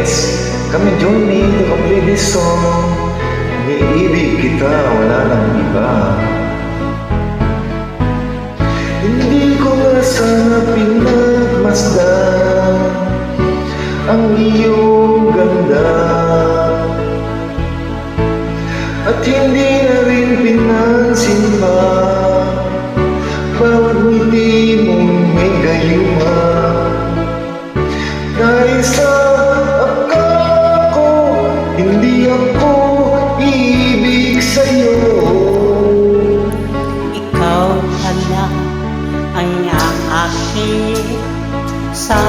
Let's come and join me to complete this song. Iniibig kita, wala nang iba. Hindi ko nga sana pinagmasdan ang iyong ganda, at hindi na rin pinansin pa bawat ngiti mong may gayuma. Dahil sa akala ko, hindi ako iibig sa'yo. Ikaw pala ang aking sa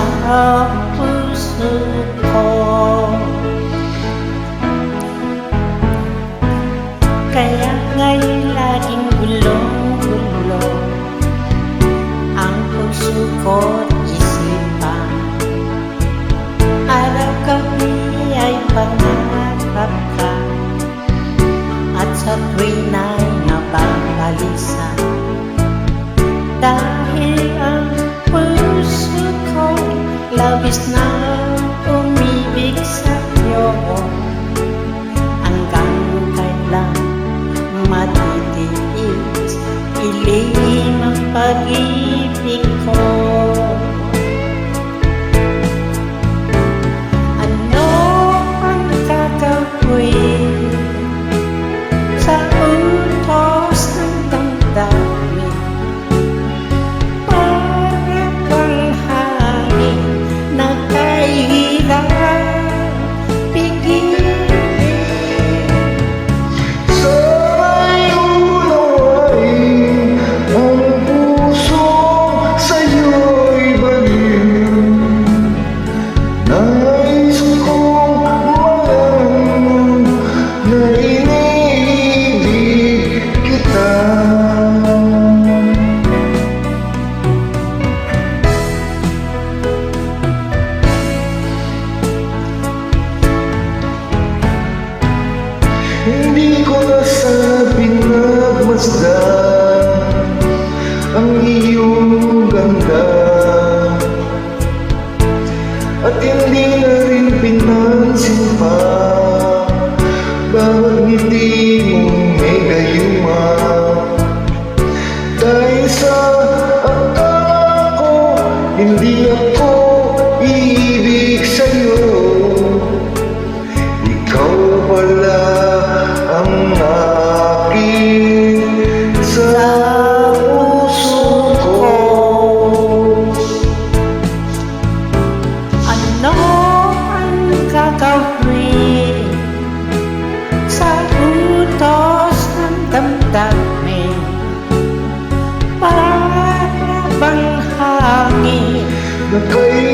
puso ko. Kaya ngayon laging gulong-gulo ang puso ko't isipan. Araw-gabi ay pangarap ka, at sa tuwin ay nababalisa. Dahil ang puso ko'y labis na umibig sa'yo. Hanggang kailan matitiis ilim ang pag-ibig ko? Ano ang gagawin sa utos ng damdamin? Para bang hangin na kahirap pigilin? Hindi ko na sana pinagmasdan ang iyong ganda, at hindi na rin pinansin pa bawat ngiti mong may gayuma. Dahil sa akala ko, hindi ako iibig sa'yo. Ikaw pala ang akin sa puso ko. Ano ang gagawin sa utos ng damdamin? Para bang hangin Na kay